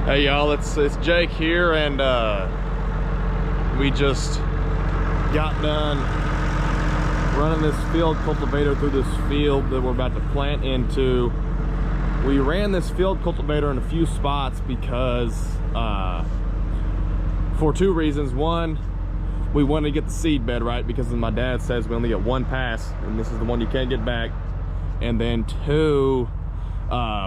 Hey y'all, it's Jake here, and we just got done running this field cultivator through this field that we're about to plant into. We ran this field cultivator in a few spots because for two reasons. One, we wanted to get the seed bed right because my dad says we only get one pass and this is the one you can't get back. And then two,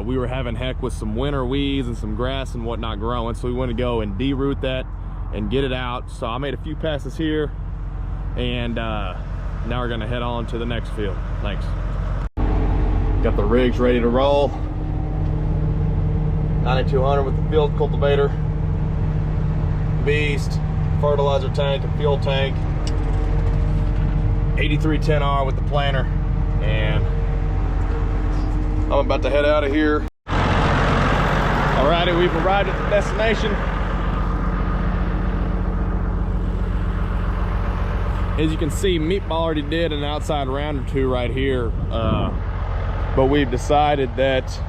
we were having heck with some winter weeds and some grass and whatnot growing, so we want to go and de-root that and get it out. So I made a few passes here, and now we're gonna head on to the next field. Thanks. Got the rigs ready to roll. 9200 with the field cultivator, beast, fertilizer tank and fuel tank, 8310R with the planter, and I'm about to head out of here. Alrighty, we've arrived at the destination. As you can see, Meatball already did an outside round or two right here, but we've decided that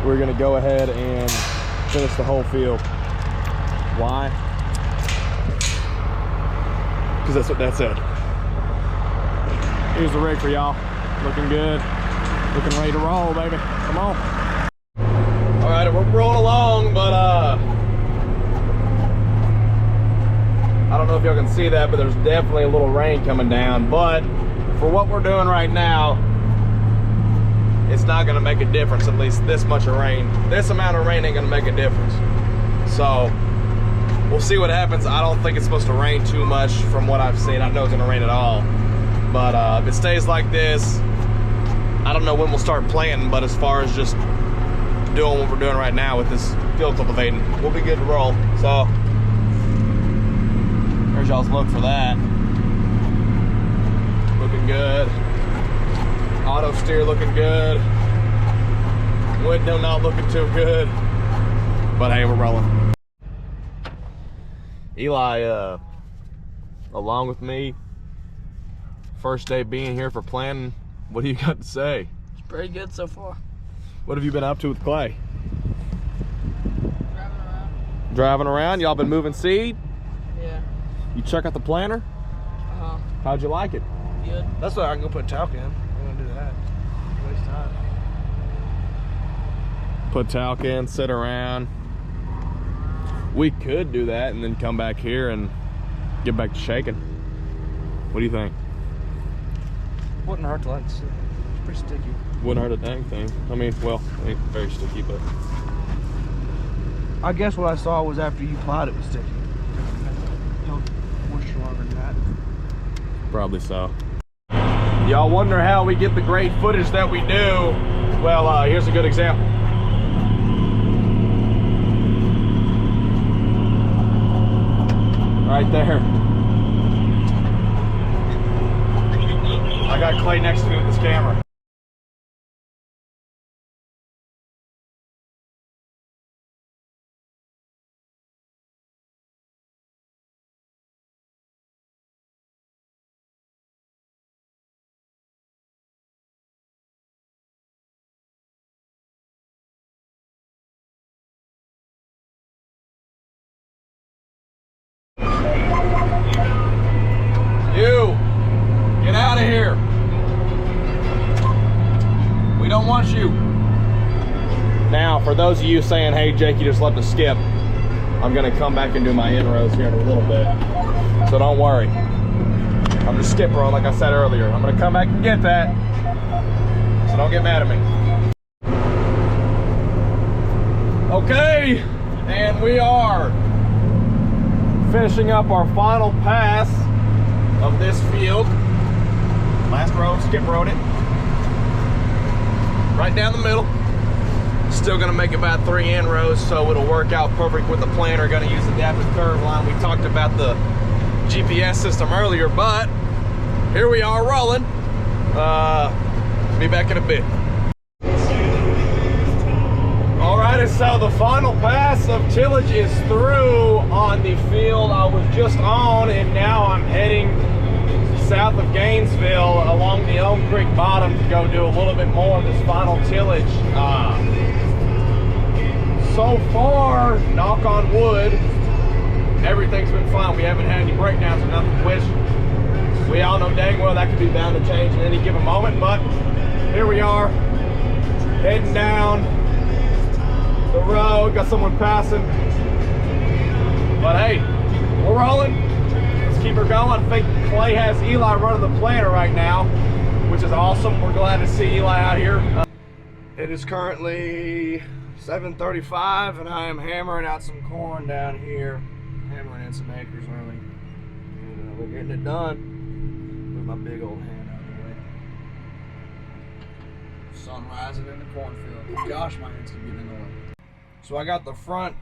we're gonna go ahead and finish the whole field. Why? Because that's what Dad said. Here's the rig for y'all, looking good. Looking ready to roll, baby. Come on. All right, we're rolling along, but I don't know if y'all can see that, but there's definitely a little rain coming down. But for what we're doing right now, it's not gonna make a difference, at least this much of rain. This amount of rain ain't gonna make a difference. So we'll see what happens. I don't think it's supposed to rain too much from what I've seen. I know it's gonna rain at all. But if it stays like this, I don't know when we'll start planting, but as far as just doing what we're doing right now with this field cultivating, we'll be good to roll. So there's y'all's look for that. Looking good. Auto steer looking good. Window not looking too good. But hey, we're rolling. Eli, along with me, first day being here for planting. What do you got to say? It's pretty good so far. What have you been up to with Clay? Driving around. Driving around? Y'all been moving seed? Yeah. You check out the planter? Uh-huh. How'd you like it? Good. That's why I can go put talc in. I'm gonna do that. Waste time. Put talc in, sit around. We could do that and then come back here and get back to shaking. What do you think? Wouldn't hurt to let it sit. It's pretty sticky. Wouldn't hurt a dang thing. I mean, well, it ain't very sticky, but I guess what I saw was after you plowed it was sticky. Held moisture longer than that. probably so. Y'all wonder how we get the great footage that we do? Well, here's a good example. Right there. I got Clay next to me with this camera. You, get out of here. We don't want you. Now, for those of you saying, hey, Jake, you just left us skip, I'm gonna come back and do my inroads here in a little bit. So don't worry. I'm just skip rowing like I said earlier. I'm gonna come back and get that. So don't get mad at me. Okay, and we are finishing up our final pass of this field. Last row, skip rode it. Right down the middle. Still gonna make about 3 inrows, so it'll work out perfect with the planter. Gonna use adaptive curve line. We talked about the GPS system earlier, but here we are rolling. Be back in a bit. Alrighty, so the final pass of tillage is through on the field I was just on, and now I'm heading south of Gainesville along the Elm Creek bottom to go do a little bit more of this final tillage. so far, knock on wood, everything's been fine. We haven't had any breakdowns or nothing, which we all know dang well that could be bound to change at any given moment, but here we are, heading down the road, got someone passing, but hey, we're rolling. Let's keep her going. I think Clay has Eli running the planter right now, which is awesome. We're glad to see Eli out here. It is currently 7:35 and I am hammering out some corn down here. Hammering in some acres early. And we're getting it done. Move my big old hand out of the way. Sun rising in the cornfield. Gosh, my hand's getting in the way. So I got the front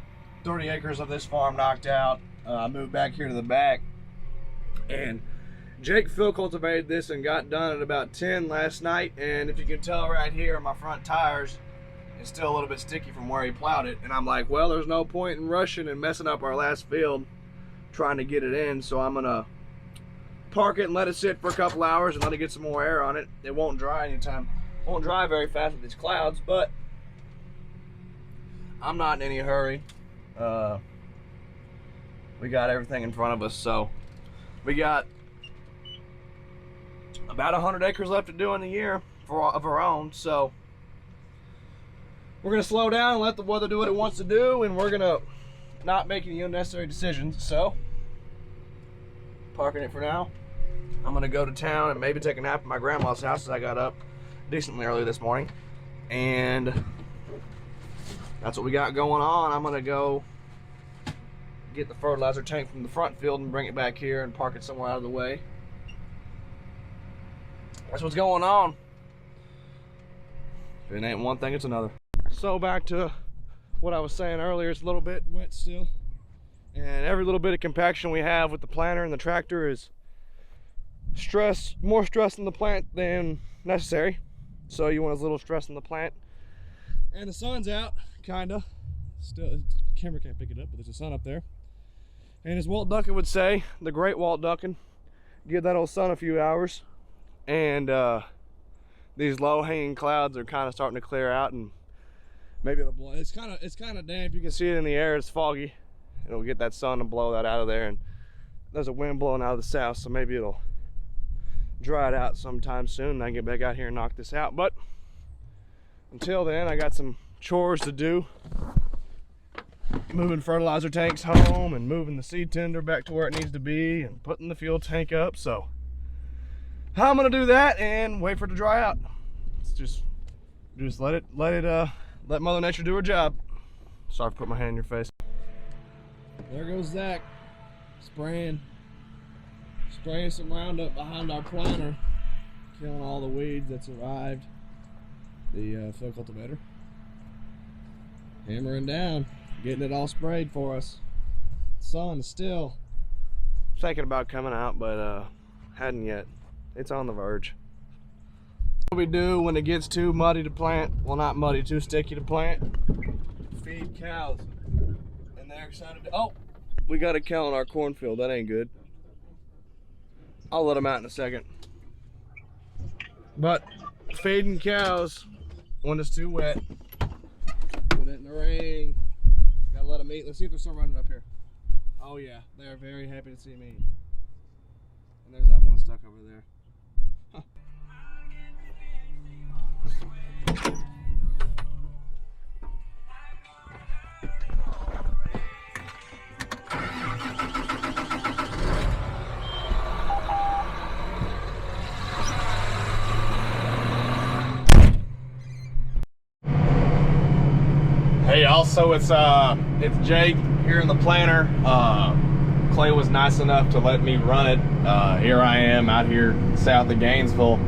30 acres of this farm knocked out. I moved back here to the back. And Jake field cultivated this and got done at about 10 last night, and if you can tell right here, my front tires is still a little bit sticky from where he plowed it, and I'm like, well, there's no point in rushing and messing up our last field trying to get it in, so I'm gonna park it and let it sit for a couple hours and let it get some more air on it. It won't dry anytime. It won't dry very fast with these clouds, but I'm not in any hurry. We got everything in front of us, so we got about 100 acres left to do in the year of our own, so we're gonna slow down and let the weather do what it wants to do, and we're gonna not make any unnecessary decisions. So parking it for now. I'm gonna go to town and maybe take a nap at my grandma's house, as I got up decently early this morning, and that's what we got going on. I'm gonna go get the fertilizer tank from the front field and bring it back here and park it somewhere out of the way. That's what's going on. If it ain't one thing, it's another. So back to what I was saying earlier, it's a little bit wet still. And every little bit of compaction we have with the planter and the tractor is more stress in the plant than necessary. So you want as little stress in the plant. And the sun's out, kinda. Still, the camera can't pick it up, but there's a sun up there. And as Walt Duncan would say, the great Walt Duncan, give that old sun a few hours. And these low-hanging clouds are kind of starting to clear out, and maybe it'll blow. It's kind of damp. You can see it in the air. It's foggy. It'll get that sun and blow that out of there. And there's a wind blowing out of the south, so maybe it'll dry it out sometime soon. And I can get back out here and knock this out. But until then, I got some chores to do. Moving fertilizer tanks home and moving the seed tender back to where it needs to be and putting the fuel tank up. So I'm gonna do that and wait for it to dry out. It's just let Mother Nature do her job. Sorry for putting my hand in your face. There goes Zach spraying some Roundup behind our planter, killing all the weeds that survived the field cultivator. Hammering down, getting it all sprayed for us. The sun is still thinking about coming out, but hadn't yet. It's on the verge. What we do when it gets too muddy to plant, well, not muddy, too sticky to plant, feed cows. And they're excited to, oh, we got a cow in our cornfield. That ain't good. I'll let them out in a second. But feeding cows when it's too wet, put it in the ring. Gotta let them eat. Let's see if they're still running up here. Oh yeah, they're very happy to see me. And there's that one stuck over there. Huh. Hey, also it's Jake here in the planter. Clay was nice enough to let me run it. Here I am out here south of Gainesville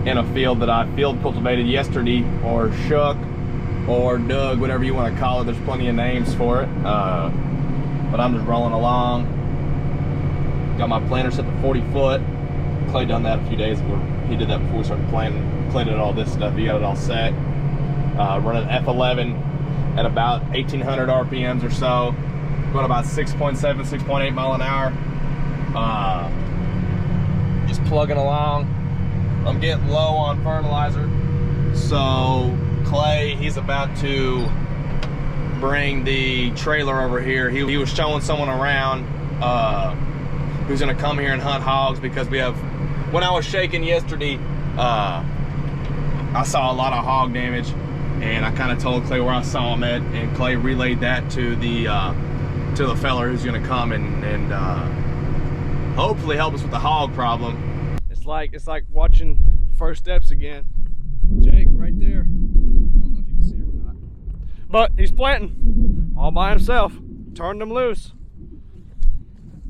in a field that I field cultivated yesterday, or shook, or dug, whatever you want to call it. There's plenty of names for it. But I'm just rolling along. Got my planter set to 40 foot. Clay done that a few days ago. He did that before we started planting. Clay did all this stuff. He got it all set. Running F11 at about 1800 RPMs or so. Going about 6.7, 6.8 mile an hour. Just plugging along. I'm getting low on fertilizer. So Clay, he's about to bring the trailer over here. He was showing someone around who's gonna come here and hunt hogs, because we have, when I was shaking yesterday, I saw a lot of hog damage, and I kind of told Clay where I saw him at, and Clay relayed that to the fella who's gonna come and hopefully help us with the hog problem. It's like watching first steps again. Jake right there. I don't know if you can see him or not, but he's planting all by himself. Turned him loose.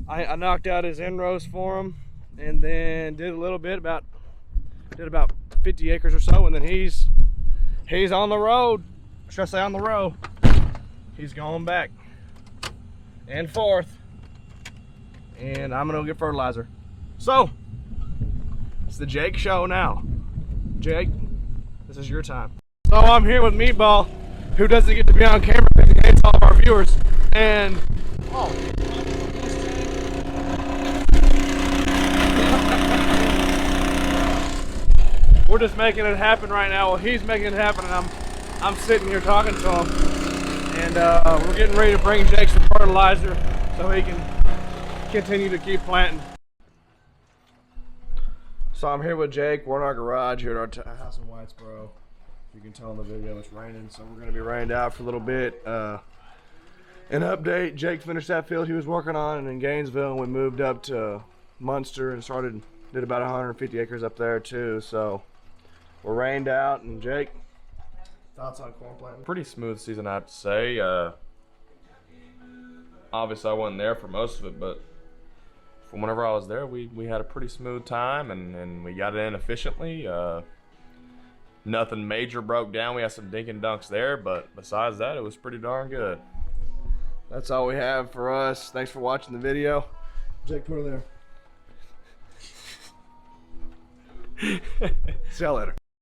I knocked out his inrows for him, and then did a little bit, about 50 acres or so, and then he's on the road. Should I say on the row? He's going back and forth, and I'm gonna go get fertilizer. So it's the Jake show now. Jake, this is your time. So I'm here with Meatball, who doesn't get to be on camera because he hates all of our viewers, and we're just making it happen right now. Well, he's making it happen, and I'm sitting here talking to him, and we're getting ready to bring Jake some fertilizer so he can continue to keep planting. So I'm here with Jake. We're in our garage here at our house in Whitesboro. You can tell in the video it's raining, so we're going to be rained out for a little bit. An update: Jake finished that field he was working on in Gainesville, and we moved up to Munster and did about 150 acres up there too. So we're rained out. And Jake, thoughts on corn planting? Pretty smooth season, I have to say. Obviously I wasn't there for most of it, but from whenever I was there, we had a pretty smooth time, and we got it in efficiently. Nothing major broke down. We had some dink and dunks there, but besides that, it was pretty darn good. That's all we have for us. Thanks for watching the video. Jake, put her there. See y'all later.